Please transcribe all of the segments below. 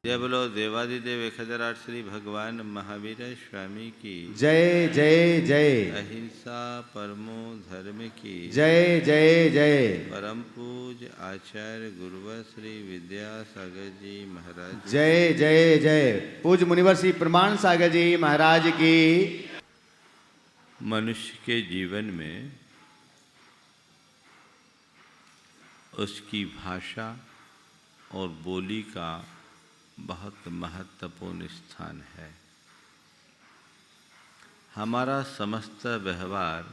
जय बोलो देवादिदेव खजराट श्री भगवान महावीर स्वामी की जय जय जय। अहिंसा परमो धर्म की जय जय जय। परम पूज आचार्य गुरुवर श्री विद्यासागर जी महाराज जय जय जय। पूज मुनिवर श्री प्रमाण सागर जी महाराज की। मनुष्य के जीवन में उसकी भाषा और बोली का बहुत महत्वपूर्ण स्थान है। हमारा समस्त व्यवहार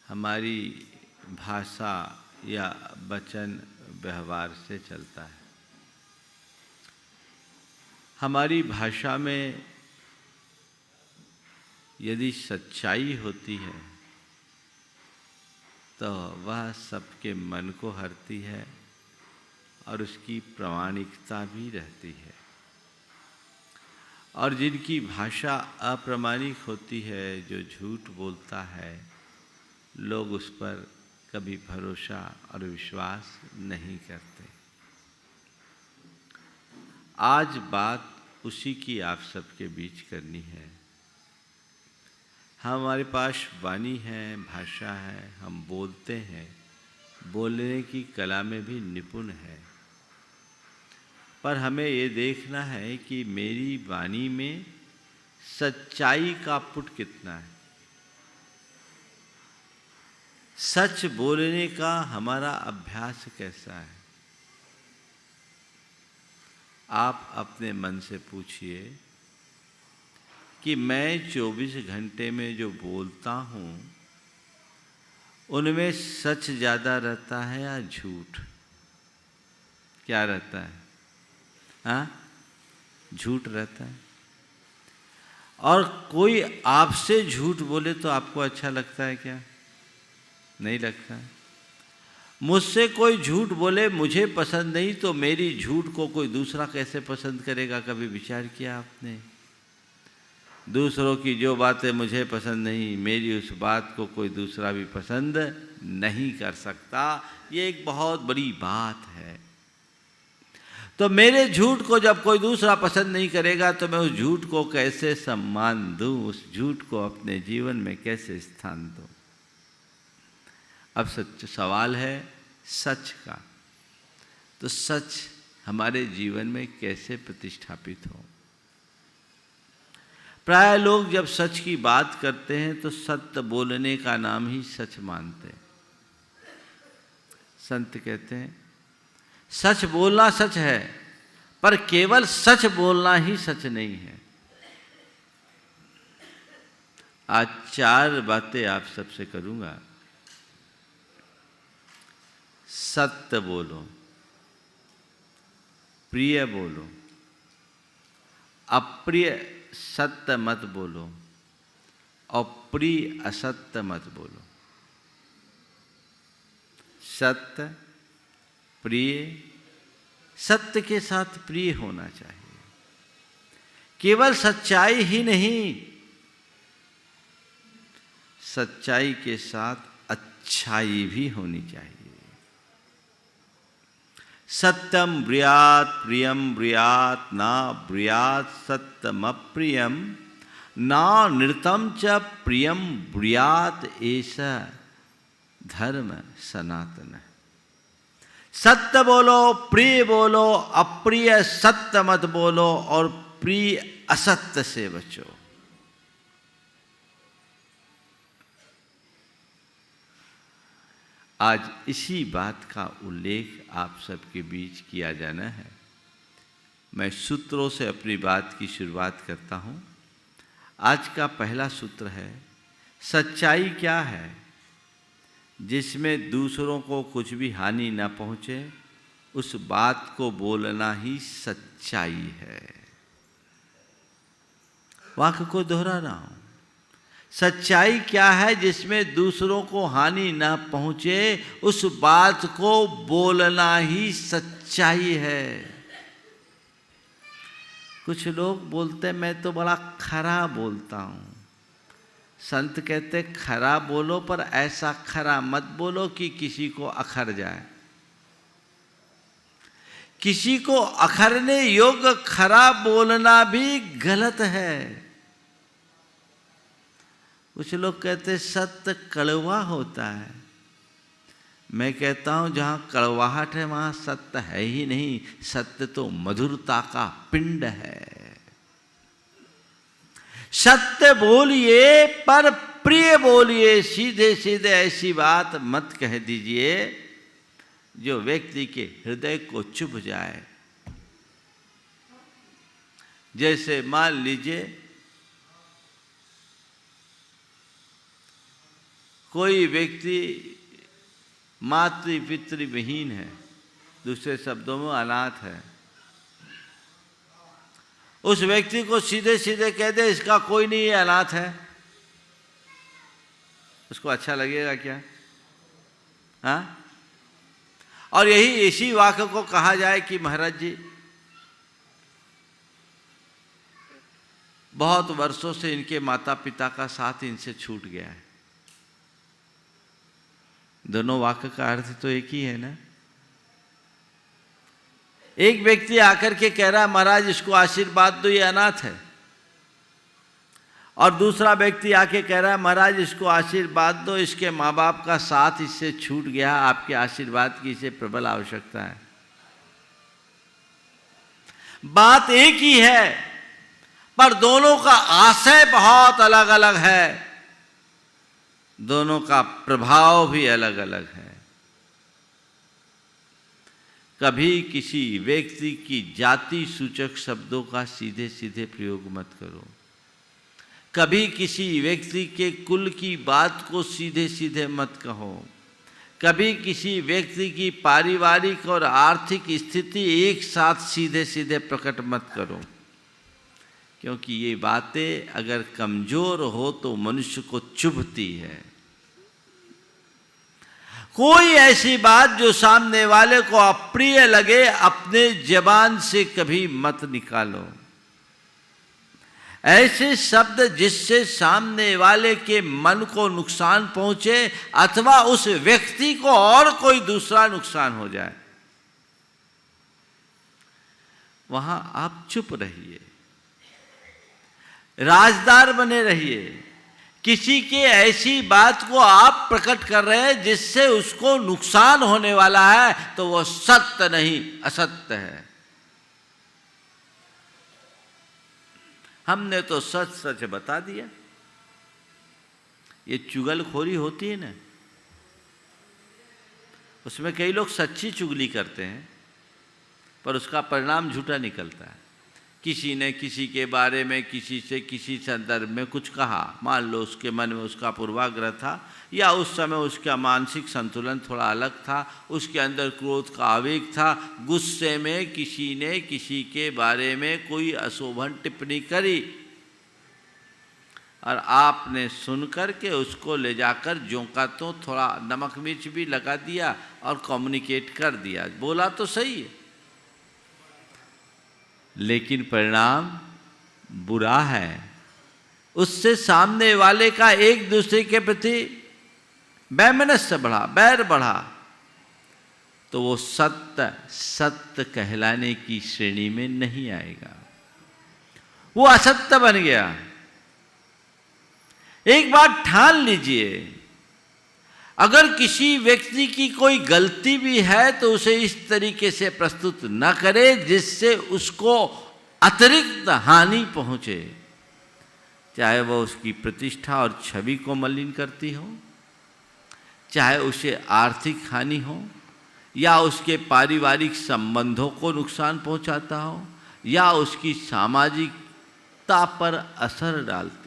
हमारी भाषा या वचन व्यवहार से चलता है। हमारी भाषा में यदि सच्चाई होती है तो वह सबके मन को हरती है और उसकी प्रामाणिकता भी रहती है। और जिनकी भाषा अप्रामाणिक होती है, जो झूठ बोलता है, लोग उस पर कभी भरोसा और विश्वास नहीं करते। आज बात उसी की आप सबके बीच करनी है। हमारे पास वाणी है, भाषा है, हम बोलते हैं, बोलने की कला में भी निपुण है। पर हमें ये देखना है कि मेरी वाणी में सच्चाई का पुट कितना है। सच बोलने का हमारा अभ्यास कैसा है। आप अपने मन से पूछिए कि मैं 24 घंटे में जो बोलता हूँ उनमें सच ज़्यादा रहता है या झूठ? क्या रहता है? हाँ, झूठ रहता है। और कोई आपसे झूठ बोले तो आपको अच्छा लगता है क्या? नहीं लगता है। मुझसे कोई झूठ बोले, मुझे पसंद नहीं, तो मेरी झूठ को कोई दूसरा कैसे पसंद करेगा? कभी विचार किया आपने? दूसरों की जो बातें मुझे पसंद नहीं, मेरी उस बात को कोई दूसरा भी पसंद नहीं कर सकता। ये एक बहुत बड़ी बात है। तो मेरे झूठ को जब कोई दूसरा पसंद नहीं करेगा तो मैं उस झूठ को कैसे सम्मान दूं? उस झूठ को अपने जीवन में कैसे स्थान दूं? अब सच सवाल है सच का। तो सच हमारे जीवन में कैसे प्रतिष्ठापित हो? प्राय लोग जब सच की बात करते हैं तो सत्य बोलने का नाम ही सच मानते हैं। संत कहते हैं सच बोलना सच है, पर केवल सच बोलना ही सच नहीं है। आज 4 बातें आप सबसे करूंगा। सत्य बोलो, प्रिय बोलो, अप्रिय सत्य मत बोलो और प्रिय असत्य मत बोलो। सत्य, प्रिय, सत्य के साथ प्रिय होना चाहिए। केवल सच्चाई ही नहीं, सच्चाई के साथ अच्छाई भी होनी चाहिए। सत्यम ब्रूयात् प्रियम ब्रूयात् ना ब्रूयात् सत्यम अप्रियम ना नृतम च प्रियम ब्रूयात् ऐसा धर्म सनातन है। सत्य बोलो, प्रिय बोलो, अप्रिय सत्य मत बोलो और प्रिय असत्य से बचो। आज इसी बात का उल्लेख आप सबके बीच किया जाना है। मैं सूत्रों से अपनी बात की शुरुआत करता हूँ। आज का पहला सूत्र है सच्चाई क्या है? जिसमें दूसरों को कुछ भी हानि न पहुँचे, उस बात को बोलना ही सच्चाई है। वाक्य को दोहरा रहा हूँ। सच्चाई क्या है? जिसमें दूसरों को हानि न पहुँचे, उस बात को बोलना ही सच्चाई है। कुछ लोग बोलते मैं तो बड़ा खरा बोलता हूँ। संत कहते खरा बोलो, पर ऐसा खरा मत बोलो कि किसी को अखर जाए। किसी को अखरने योग्य खरा बोलना भी गलत है। कुछ लोग कहते सत्य कड़वा होता है। मैं कहता हूं जहां कड़वाहट है वहां सत्य है ही नहीं। सत्य तो मधुरता का पिंड है। सत्य बोलिए पर प्रिय बोलिए। सीधे सीधे ऐसी बात मत कह दीजिए जो व्यक्ति के हृदय को चुभ जाए। जैसे मान लीजिए कोई व्यक्ति मातृ पितृ विहीन है, दूसरे शब्दों में अनाथ है। उस व्यक्ति को सीधे सीधे कह दे इसका कोई नहीं, ये अनाथ है, उसको अच्छा लगेगा क्या? हाँ? और यही इसी वाक्य को कहा जाए कि महाराज जी बहुत वर्षों से इनके माता पिता का साथ इनसे छूट गया है। दोनों वाक्य का अर्थ तो एक ही है ना। एक व्यक्ति आकर के कह रहा है महाराज इसको आशीर्वाद दो, ये अनाथ है। और दूसरा व्यक्ति आके कह रहा है महाराज इसको आशीर्वाद दो, इसके माँ बाप का साथ इससे छूट गया, आपके आशीर्वाद की इसे प्रबल आवश्यकता है। बात एक ही है पर दोनों का आशय बहुत अलग अलग है, दोनों का प्रभाव भी अलग अलग है। कभी किसी व्यक्ति की जाति सूचक शब्दों का सीधे सीधे प्रयोग मत करो। कभी किसी व्यक्ति के कुल की बात को सीधे सीधे मत कहो। कभी किसी व्यक्ति की पारिवारिक और आर्थिक स्थिति एक साथ सीधे सीधे प्रकट मत करो, क्योंकि ये बातें अगर कमजोर हो तो मनुष्य को चुभती है। कोई ऐसी बात जो सामने वाले को अप्रिय लगे अपने जबान से कभी मत निकालो। ऐसे शब्द जिससे सामने वाले के मन को नुकसान पहुंचे अथवा उस व्यक्ति को और कोई दूसरा नुकसान हो जाए, वहां आप चुप रहिए, राजदार बने रहिए। किसी के ऐसी बात को आप प्रकट कर रहे हैं जिससे उसको नुकसान होने वाला है तो वह सत्य नहीं असत्य है। हमने तो सच सच बता दिया। ये चुगलखोरी होती है ना, उसमें कई लोग सच्ची चुगली करते हैं पर उसका परिणाम झूठा निकलता है। किसी ने किसी के बारे में किसी से किसी संदर्भ में कुछ कहा, मान लो उसके मन में उसका पूर्वाग्रह था या उस समय उसका मानसिक संतुलन थोड़ा अलग था, उसके अंदर क्रोध का आवेग था, गुस्से में किसी ने किसी के बारे में कोई अशोभन टिप्पणी करी और आपने सुनकर के उसको ले जाकर जोंका तो थोड़ा नमक मिर्च भी लगा दिया और कम्युनिकेट कर दिया। बोला तो सही है लेकिन परिणाम बुरा है। उससे सामने वाले का एक दूसरे के प्रति वैमनस्य बढ़ा, बैर बढ़ा, तो वो सत्य सत्य कहलाने की श्रेणी में नहीं आएगा, वो असत्य बन गया। एक बात ठान लीजिए, अगर किसी व्यक्ति की कोई गलती भी है तो उसे इस तरीके से प्रस्तुत न करे जिससे उसको अतिरिक्त हानि पहुंचे, चाहे वह उसकी प्रतिष्ठा और छवि को मलिन करती हो, चाहे उसे आर्थिक हानि हो या उसके पारिवारिक संबंधों को नुकसान पहुंचाता हो या उसकी सामाजिकता पर असर डालती।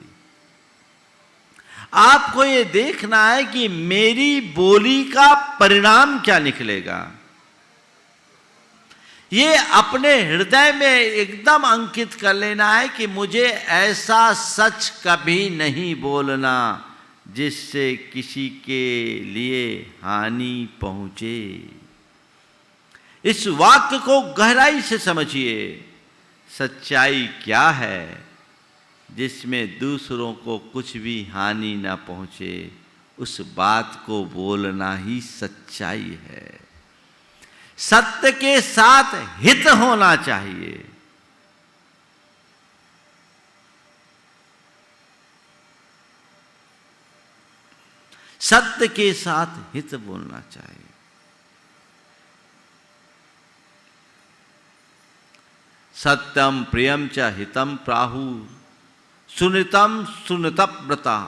आपको ये देखना है कि मेरी बोली का परिणाम क्या निकलेगा। ये अपने हृदय में एकदम अंकित कर लेना है कि मुझे ऐसा सच कभी नहीं बोलना जिससे किसी के लिए हानि पहुंचे। इस वाक्य को गहराई से समझिए। सच्चाई क्या है? जिसमें दूसरों को कुछ भी हानि ना पहुंचे, उस बात को बोलना ही सच्चाई है। सत्य के साथ हित होना चाहिए। सत्य के साथ हित बोलना चाहिए। सत्यम प्रियम च हितम प्राहु सुनितम सुनतव्रता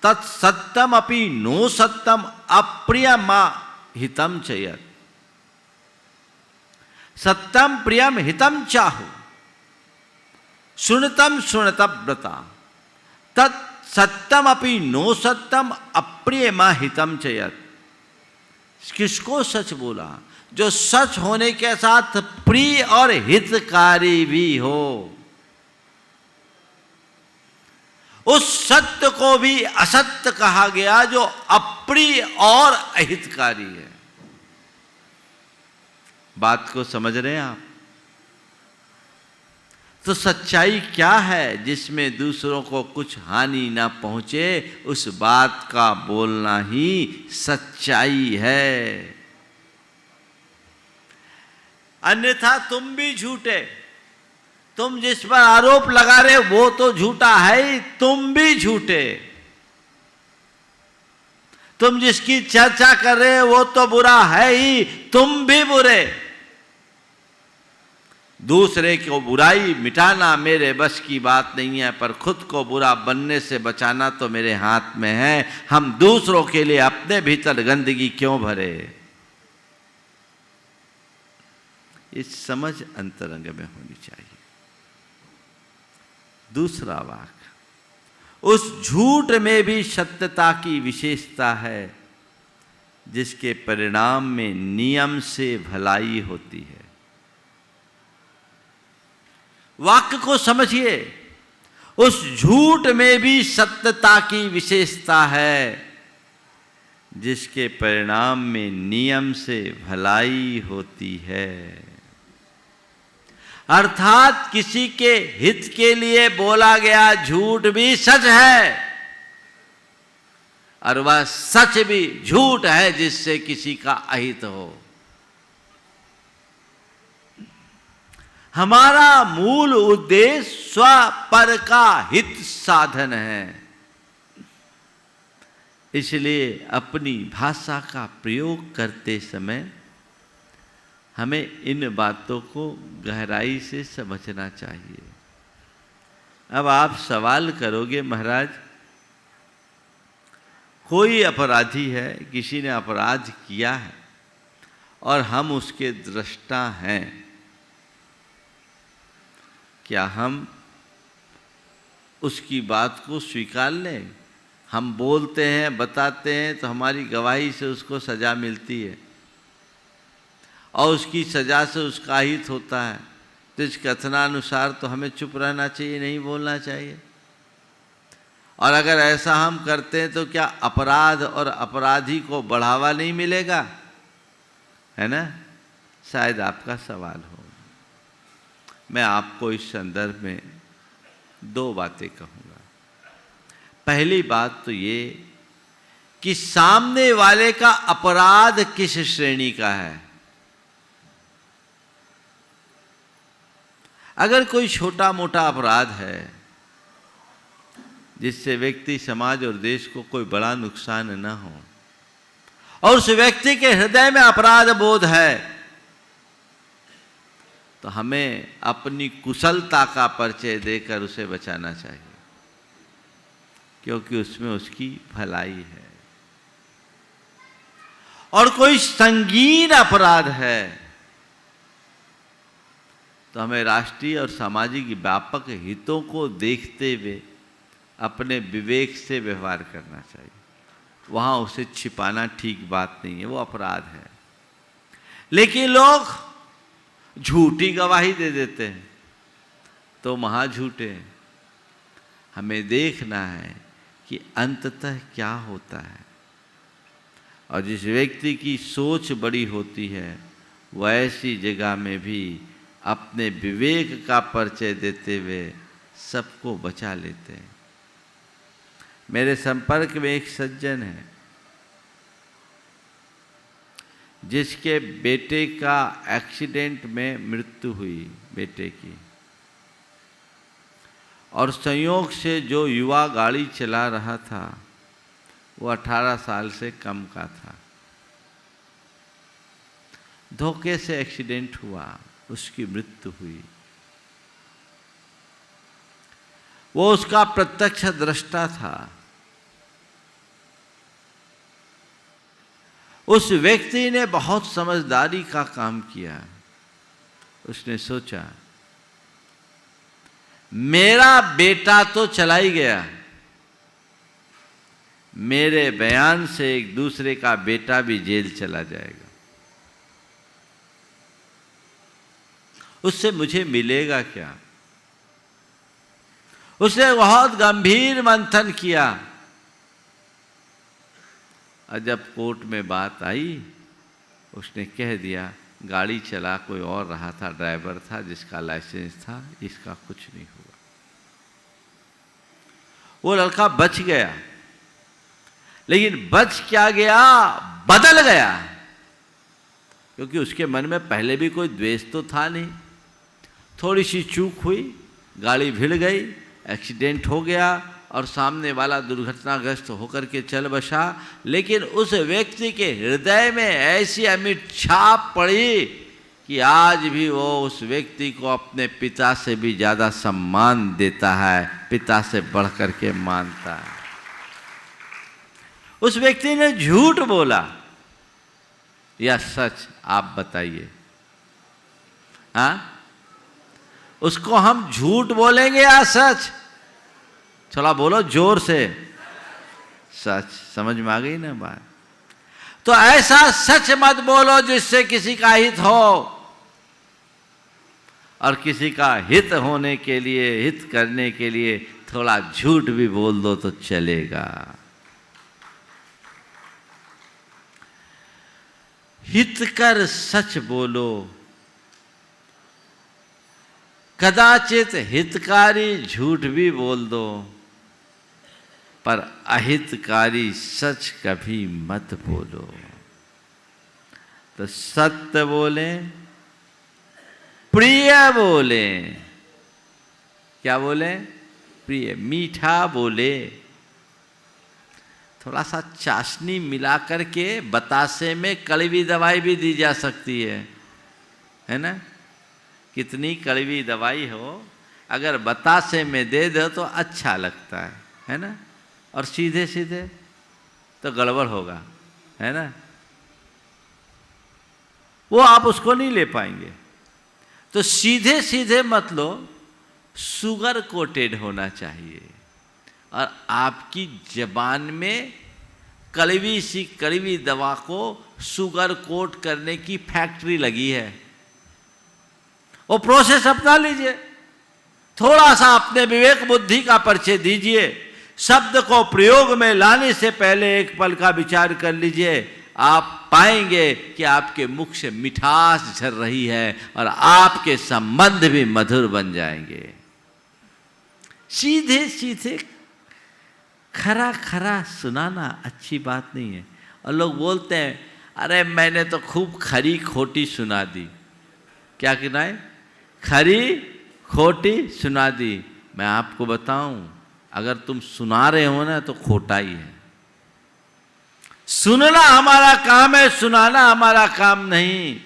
तत्सत्यम अपि नो सत्यम अप्रियमा हितम च यत्। सत्यम प्रियम हितम चाहु सुनतम सुनतव्रता तत् सत्यम अपि नो सत्यम अप्रियमा हितम च यत्। किसको सच बोला? जो सच होने के साथ प्रिय और हितकारी भी हो। उस सत्य को भी असत्य कहा गया जो अप्रिय और अहितकारी है। बात को समझ रहे हैं आप? तो सच्चाई क्या है? जिसमें दूसरों को कुछ हानि ना पहुंचे, उस बात का बोलना ही सच्चाई है। अन्यथा तुम भी झूठे। तुम जिस पर आरोप लगा रहे वो तो झूठा है ही, तुम भी झूठे। तुम जिसकी चर्चा कर रहे वो तो बुरा है ही, तुम भी बुरे। दूसरे को बुराई मिटाना मेरे बस की बात नहीं है, पर खुद को बुरा बनने से बचाना तो मेरे हाथ में है। हम दूसरों के लिए अपने भीतर गंदगी क्यों भरे? इस समझ अंतरंग में होनी चाहिए। दूसरा वाक्य, उस झूठ में भी सत्यता की विशेषता है जिसके परिणाम में नियम से भलाई होती है। वाक्य को समझिए। उस झूठ में भी सत्यता की विशेषता है जिसके परिणाम में नियम से भलाई होती है। अर्थात किसी के हित के लिए बोला गया झूठ भी सच है और वह सच भी झूठ है जिससे किसी का अहित हो। हमारा मूल उद्देश्य स्वपर का हित साधन है। इसलिए अपनी भाषा का प्रयोग करते समय हमें इन बातों को गहराई से समझना चाहिए। अब आप सवाल करोगे, महाराज कोई अपराधी है, किसी ने अपराध किया है और हम उसके दृष्टा हैं, क्या हम उसकी बात को स्वीकार लें? हम बोलते हैं, बताते हैं तो हमारी गवाही से उसको सज़ा मिलती है और उसकी सज़ा से उसका हित होता है, तो इस कथनानुसार तो हमें चुप रहना चाहिए, नहीं बोलना चाहिए। और अगर ऐसा हम करते हैं तो क्या अपराध और अपराधी को बढ़ावा नहीं मिलेगा? है ना? शायद आपका सवाल हो। मैं आपको इस संदर्भ में दो बातें कहूँगा। पहली बात तो ये कि सामने वाले का अपराध किस श्रेणी का है। अगर कोई छोटा मोटा अपराध है जिससे व्यक्ति, समाज और देश को कोई बड़ा नुकसान न हो और उस व्यक्ति के हृदय में अपराध बोध है, तो हमें अपनी कुशलता का परिचय देकर उसे बचाना चाहिए, क्योंकि उसमें उसकी भलाई है। और कोई संगीन अपराध है तो हमें राष्ट्रीय और सामाजिक व्यापक हितों को देखते हुए अपने विवेक से व्यवहार करना चाहिए। वहाँ उसे छिपाना ठीक बात नहीं है, वो अपराध है। लेकिन लोग झूठी गवाही दे देते हैं तो महाझूठे हैं। हमें देखना है कि अंततः क्या होता है। और जिस व्यक्ति की सोच बड़ी होती है वह ऐसी जगह में भी अपने विवेक का परिचय देते हुए सबको बचा लेते हैं। मेरे संपर्क में एक सज्जन है, जिसके बेटे का एक्सीडेंट में मृत्यु हुई, बेटे की, और संयोग से जो युवा गाड़ी चला रहा था वो 18 साल से कम का था। धोखे से एक्सीडेंट हुआ, उसकी मृत्यु हुई। वो उसका प्रत्यक्ष दृष्टा था। उस व्यक्ति ने बहुत समझदारी का काम किया। उसने सोचा मेरा बेटा तो चला ही गया, मेरे बयान से एक दूसरे का बेटा भी जेल चला जाएगा, उससे मुझे मिलेगा क्या? उसने बहुत गंभीर मंथन किया और जब कोर्ट में बात आई उसने कह दिया गाड़ी चला कोई और रहा था, ड्राइवर था जिसका लाइसेंस था, इसका कुछ नहीं हुआ। वो लड़का बच गया, लेकिन बच क्या गया, बदल गया, क्योंकि उसके मन में पहले भी कोई द्वेष तो था नहीं। थोड़ी सी चूक हुई, गाड़ी भिड़ गई, एक्सीडेंट हो गया और सामने वाला दुर्घटनाग्रस्त होकर के चल बसा। लेकिन उस व्यक्ति के हृदय में ऐसी अमिट छाप पड़ी कि आज भी वो उस व्यक्ति को अपने पिता से भी ज़्यादा सम्मान देता है, पिता से बढ़ कर के मानता है। उस व्यक्ति ने झूठ बोला या सच, आप बताइए। हाँ, उसको हम झूठ बोलेंगे या सच? थोड़ा बोलो जोर से। सच। समझ में आ गई ना बात? तो ऐसा सच मत बोलो जिससे किसी का हित हो, और किसी का हित होने के लिए, हित करने के लिए थोड़ा झूठ भी बोल दो तो चलेगा। हित कर सच बोलो। कदाचित हितकारी झूठ भी बोल दो, पर अहितकारी सच कभी मत बोलो। तो सत्य बोले, प्रिय बोले। क्या बोले? प्रिय, मीठा बोले। थोड़ा सा चाशनी मिला करके बतासे में कड़वी दवाई भी दी जा सकती है ना? कितनी कड़वी दवाई हो, अगर बतासे में दे दो तो अच्छा लगता है ना? और सीधे सीधे तो गड़बड़ होगा, है ना? वो आप उसको नहीं ले पाएंगे। तो सीधे सीधे मत लो, शुगर कोटेड होना चाहिए। और आपकी जबान में कड़वी सी कड़वी दवा को शुगर कोट करने की फैक्ट्री लगी है। वो प्रोसेस अपना लीजिए। थोड़ा सा अपने विवेक बुद्धि का परिचय दीजिए। शब्द को प्रयोग में लाने से पहले एक पल का विचार कर लीजिए। आप पाएंगे कि आपके मुख से मिठास झर रही है और आपके संबंध भी मधुर बन जाएंगे। सीधे सीधे खरा खरा सुनाना अच्छी बात नहीं है। और लोग बोलते हैं अरे मैंने तो खूब खरी खोटी सुना दी। क्या कहना है? खरी खोटी सुना दी। मैं आपको बताऊं, अगर तुम सुना रहे हो ना तो खोटा ही है। सुनना हमारा काम है, सुनाना हमारा काम नहीं।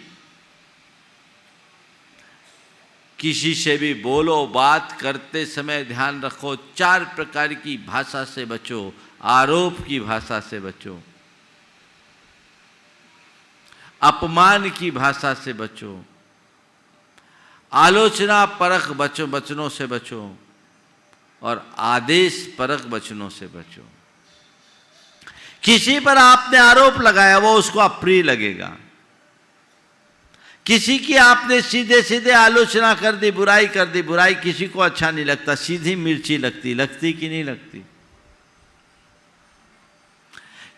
किसी से भी बोलो, बात करते समय ध्यान रखो, 4 प्रकार की भाषा से बचो। आरोप की भाषा से बचो, अपमान की भाषा से बचो, आलोचना परक वचनों से बचो, और आदेश परक वचनों से बचो। किसी पर आपने आरोप लगाया, वो उसको अप्रिय लगेगा। किसी की आपने सीधे सीधे आलोचना कर दी, बुराई कर दी, बुराई किसी को अच्छा नहीं लगता। सीधी मिर्ची लगती कि नहीं लगती?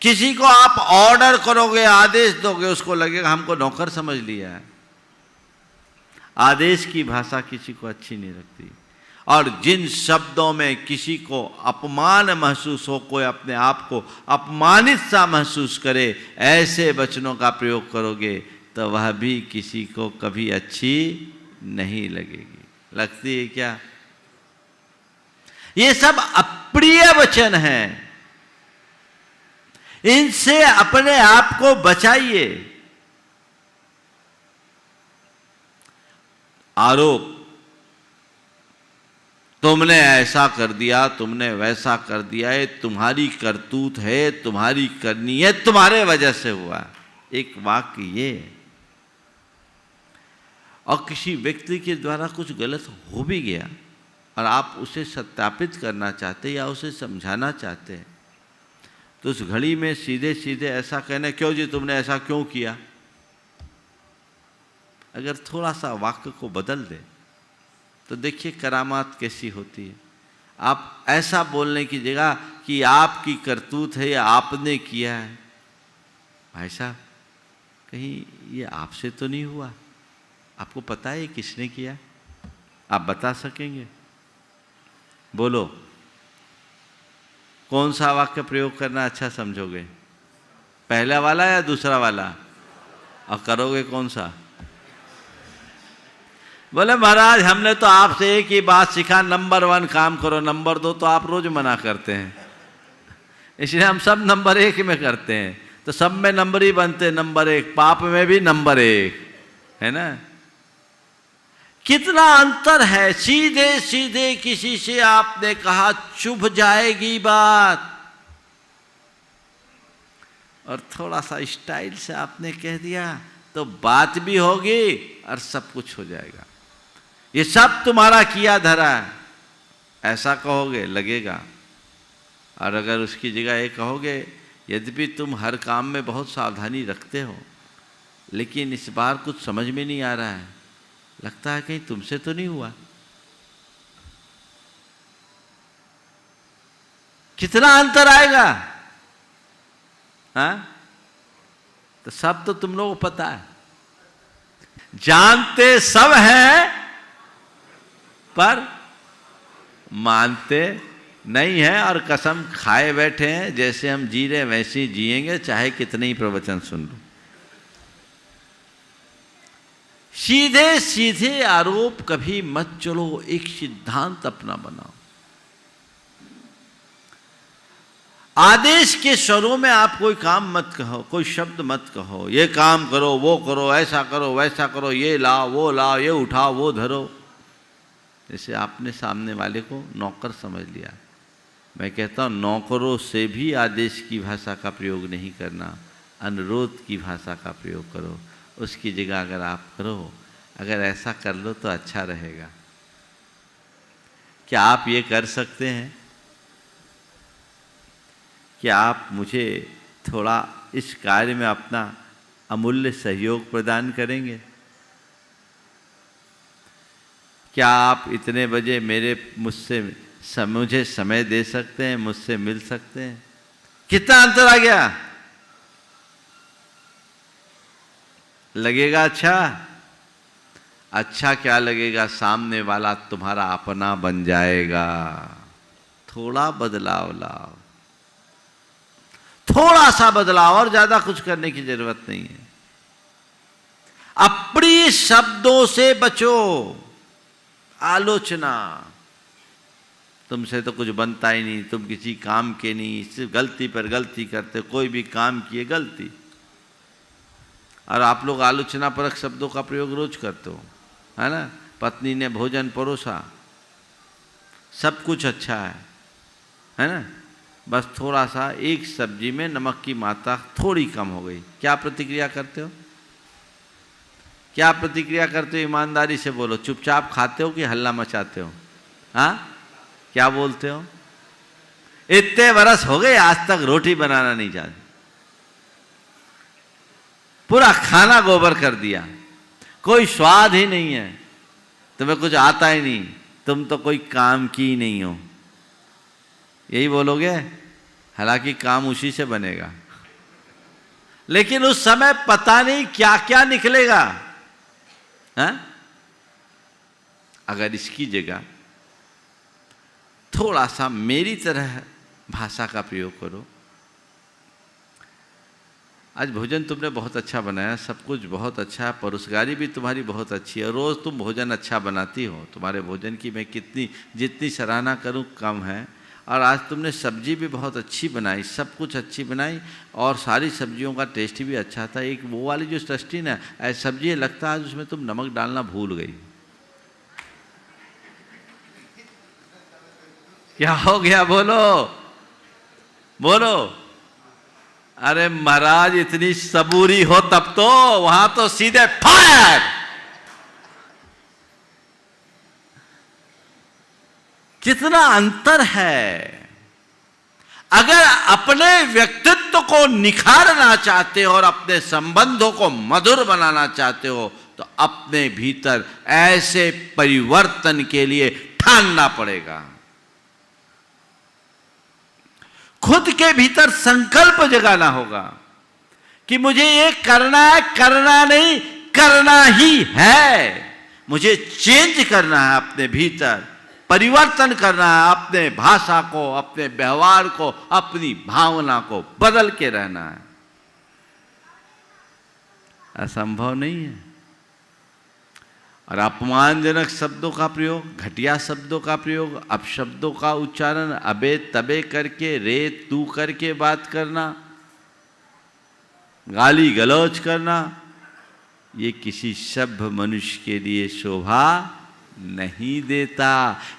किसी को आप ऑर्डर करोगे, आदेश दोगे, उसको लगेगा हमको नौकर समझ लिया है। आदेश की भाषा किसी को अच्छी नहीं लगती। और जिन शब्दों में किसी को अपमान महसूस हो, कोई अपने आप को अपमानित सा महसूस करे, ऐसे वचनों का प्रयोग करोगे तो वह भी किसी को कभी अच्छी नहीं लगेगी। लगती है क्या? ये सब अप्रिय वचन हैं, इनसे अपने आप को बचाइए। आरोप, तुमने ऐसा कर दिया, तुमने वैसा कर दिया, ये तुम्हारी करतूत है, तुम्हारी करनी है, तुम्हारे वजह से हुआ, एक वाक्य ये। और किसी व्यक्ति के द्वारा कुछ गलत हो भी गया और आप उसे सत्यापित करना चाहते या उसे समझाना चाहते हैं, तो उस घड़ी में सीधे सीधे ऐसा कहना, क्यों जी तुमने ऐसा क्यों किया, अगर थोड़ा सा वाक्य को बदल दे तो देखिए करामात कैसी होती है। आप ऐसा बोलने की जगह कि आपकी करतूत है या आपने किया है, भाई साहब कहीं ये आपसे तो नहीं हुआ, आपको पता है किसने किया, आप बता सकेंगे? बोलो, कौन सा वाक्य प्रयोग करना अच्छा समझोगे, पहला वाला या दूसरा वाला? और करोगे कौन सा? बोले महाराज हमने तो आपसे एक ही बात सीखा, नंबर 1 काम करो, नंबर 2 तो आप रोज मना करते हैं, इसलिए हम सब नंबर 1 में करते हैं, तो सब में नंबर ही बनते, नंबर 1, पाप में भी नंबर 1, है ना? कितना अंतर है। सीधे सीधे किसी से आपने कहा चुभ जाएगी बात, और थोड़ा सा स्टाइल से आपने कह दिया तो बात भी होगी और सब कुछ हो जाएगा। ये सब तुम्हारा किया धरा है, ऐसा कहोगे लगेगा। और अगर उसकी जगह ये कहोगे, यद्यपि तुम हर काम में बहुत सावधानी रखते हो, लेकिन इस बार कुछ समझ में नहीं आ रहा है, लगता है कहीं तुमसे तो नहीं हुआ, कितना अंतर आएगा। हाँ, तो सब तो तुम लोगों को पता है, जानते सब हैं पर मानते नहीं है, और कसम खाए बैठे हैं जैसे हम जी रहे वैसे ही जिएंगे, चाहे कितने ही प्रवचन सुन लो। सीधे सीधे आरोप कभी मत चलो, एक सिद्धांत अपना बनाओ। आदेश के स्वरों में आप कोई काम मत कहो, कोई शब्द मत कहो, ये काम करो, वो करो, ऐसा करो, वैसा करो, ये लाओ, वो लाओ, ये उठाओ, वो धरो। जैसे आपने सामने वाले को नौकर समझ लिया, मैं कहता हूँ नौकरों से भी आदेश की भाषा का प्रयोग नहीं करना, अनुरोध की भाषा का प्रयोग करो। उसकी जगह अगर आप करो, अगर ऐसा कर लो तो अच्छा रहेगा। क्या आप ये कर सकते हैं? क्या आप मुझे थोड़ा इस कार्य में अपना अमूल्य सहयोग प्रदान करेंगे? क्या आप इतने बजे मुझे समय दे सकते हैं, मुझसे मिल सकते हैं? कितना अंतर आ गया? लगेगा अच्छा? अच्छा क्या लगेगा, सामने वाला तुम्हारा अपना बन जाएगा। थोड़ा बदलाव लाओ, थोड़ा सा बदलाव, और ज्यादा कुछ करने की जरूरत नहीं है। अप्रिय शब्दों से बचो। आलोचना, तुमसे तो कुछ बनता ही नहीं, तुम किसी काम के नहीं, सिर्फ गलती पर गलती करते, कोई भी काम किए गलती। और आप लोग आलोचना परक शब्दों का प्रयोग रोज करते हो, है ना? पत्नी ने भोजन परोसा, सब कुछ अच्छा है ना? बस थोड़ा सा एक सब्जी में नमक की मात्रा थोड़ी कम हो गई, क्या प्रतिक्रिया करते हो? क्या प्रतिक्रिया करते हो? ईमानदारी से बोलो। चुपचाप खाते हो कि हल्ला मचाते हो? हाँ, क्या बोलते हो? इतने बरस हो गए आज तक रोटी बनाना नहीं जानते, पूरा खाना गोबर कर दिया, कोई स्वाद ही नहीं है, तुम्हें कुछ आता ही नहीं, तुम तो कोई काम की ही नहीं हो, यही बोलोगे? हालांकि काम उसी से बनेगा, लेकिन उस समय पता नहीं क्या क्या निकलेगा। हाँ? अगर इसकी जगह थोड़ा सा मेरी तरह भाषा का प्रयोग करो। आज भोजन तुमने बहुत अच्छा बनाया, सब कुछ बहुत अच्छा है, परोसगारी भी तुम्हारी बहुत अच्छी है, रोज़ तुम भोजन अच्छा बनाती हो, तुम्हारे भोजन की मैं जितनी सराहना करूं कम है। और आज तुमने सब्जी भी बहुत अच्छी बनाई, सब कुछ अच्छी बनाई, और सारी सब्जियों का टेस्ट भी अच्छा था। एक वो वाली जो टेस्टी ना ऐसी सब्जी लगता है उसमें तुम नमक डालना भूल गई। क्या हो गया? बोलो बोलो। अरे महाराज इतनी सबूरी हो तब तो वहां तो सीधे फायर। कितना अंतर है। अगर अपने व्यक्तित्व को निखारना चाहते हो और अपने संबंधों को मधुर बनाना चाहते हो तो अपने भीतर ऐसे परिवर्तन के लिए ठानना पड़ेगा। खुद के भीतर संकल्प जगाना होगा कि मुझे ये करना है, करना नहीं करना ही है। मुझे चेंज करना है, अपने भीतर परिवर्तन करना है, अपने भाषा को, अपने व्यवहार को, अपनी भावना को बदल के रहना है। असंभव नहीं है। और अपमानजनक शब्दों का प्रयोग, घटिया शब्दों का प्रयोग, अपशब्दों का उच्चारण, अबे तबे करके, रे तू करके बात करना, गाली गलौज करना, ये किसी सभ्य मनुष्य के लिए शोभा नहीं देता।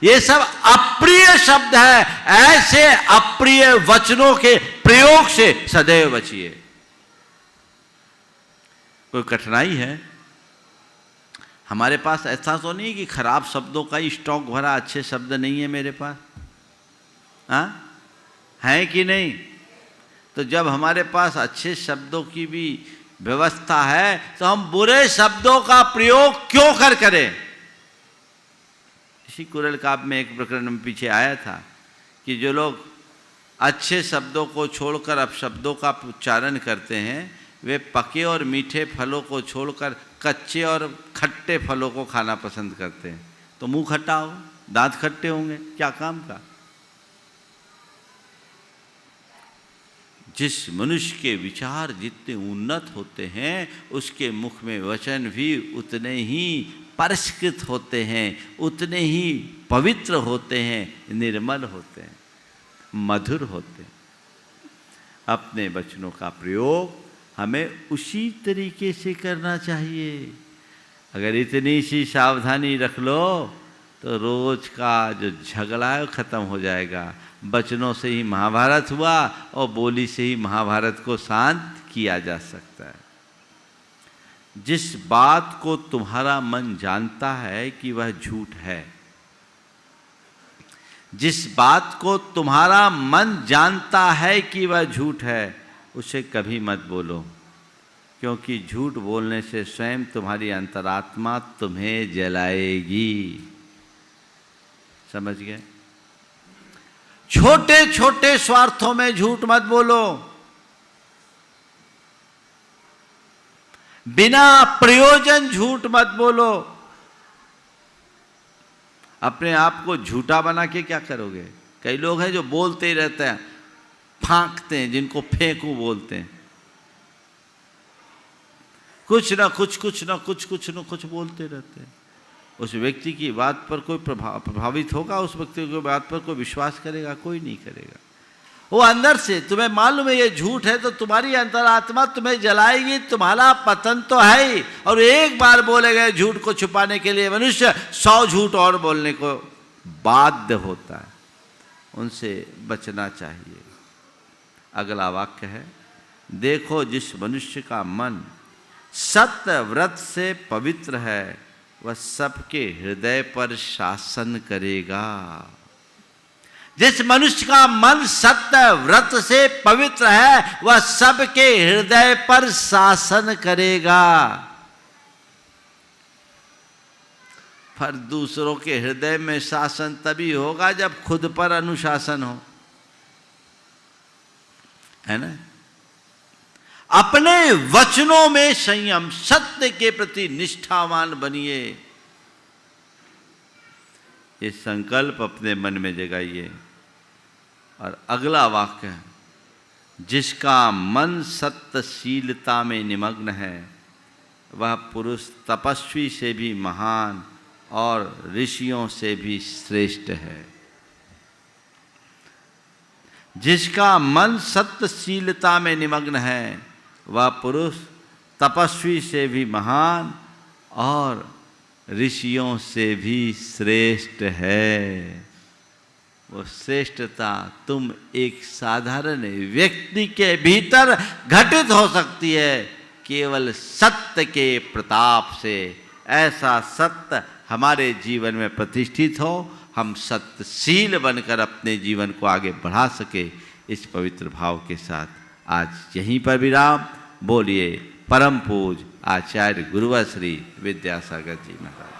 ये सब अप्रिय शब्द है। ऐसे अप्रिय वचनों के प्रयोग से सदैव बचिए। कोई कठिनाई है? हमारे पास ऐसा तो नहीं कि खराब शब्दों का ही स्टॉक भरा, अच्छे शब्द नहीं है मेरे पास, हाँ है कि नहीं? तो जब हमारे पास अच्छे शब्दों की भी व्यवस्था है तो हम बुरे शब्दों का प्रयोग क्यों करें? इसी कुरल काव्य में एक प्रकरण में पीछे आया था कि जो लोग अच्छे शब्दों को छोड़कर अपशब्दों का उच्चारण करते हैं वे पके और मीठे फलों को छोड़कर कच्चे और खट्टे फलों को खाना पसंद करते हैं। तो मुंह खट्टा हो, दांत खट्टे होंगे, क्या काम का? जिस मनुष्य के विचार जितने उन्नत होते हैं उसके मुख में वचन भी उतने ही परिष्कृत होते हैं, उतने ही पवित्र होते हैं, निर्मल होते हैं, मधुर होते हैं। अपने वचनों का प्रयोग हमें उसी तरीके से करना चाहिए। अगर इतनी सी सावधानी रख लो तो रोज का जो झगड़ा है खत्म हो जाएगा। वचनों से ही महाभारत हुआ और बोली से ही महाभारत को शांत किया जा सकता है। जिस बात को तुम्हारा मन जानता है कि वह झूठ है, जिस बात को तुम्हारा मन जानता है कि वह झूठ है, उसे कभी मत बोलो, क्योंकि झूठ बोलने से स्वयं तुम्हारी अंतरात्मा तुम्हें जलाएगी। समझ गए? छोटे छोटे स्वार्थों में झूठ मत बोलो। बिना प्रयोजन झूठ मत बोलो। अपने आप को झूठा बना के क्या करोगे? कई लोग हैं जो बोलते ही रहते हैं, फांकते हैं, जिनको फेंकू बोलते हैं, कुछ ना कुछ बोलते रहते हैं। उस व्यक्ति की बात पर कोई प्रभावित होगा? उस व्यक्ति की बात पर कोई विश्वास करेगा? कोई नहीं करेगा। वो अंदर से तुम्हें मालूम है ये झूठ है तो तुम्हारी अंतरात्मा तुम्हें जलाएगी, तुम्हारा पतन तो है ही। और एक बार बोले गए झूठ को छुपाने के लिए मनुष्य 100 झूठ और बोलने को बाध्य होता है। उनसे बचना चाहिए। अगला वाक्य है, देखो जिस मनुष्य का मन सत्य व्रत से पवित्र है वह सबके हृदय पर शासन करेगा। जिस मनुष्य का मन सत्य व्रत से पवित्र है वह सबके हृदय पर शासन करेगा। पर दूसरों के हृदय में शासन तभी होगा जब खुद पर अनुशासन हो, है ना? अपने वचनों में संयम, सत्य के प्रति निष्ठावान बनिए। ये संकल्प अपने मन में जगाइए। और अगला वाक्य है, जिसका मन सत्यशीलता में निमग्न है वह पुरुष तपस्वी से भी महान और ऋषियों से भी श्रेष्ठ है। जिसका मन सत्यशीलता में निमग्न है वह पुरुष तपस्वी से भी महान और ऋषियों से भी श्रेष्ठ है। वो श्रेष्ठता तुम एक साधारण व्यक्ति के भीतर घटित हो सकती है केवल सत्य के प्रताप से। ऐसा सत्य हमारे जीवन में प्रतिष्ठित हो, हम सत्यशील बनकर अपने जीवन को आगे बढ़ा सके, इस पवित्र भाव के साथ आज यहीं पर विराम। बोलिए परम पूज आचार्य गुरुवर श्री विद्यासागर जी महाराज।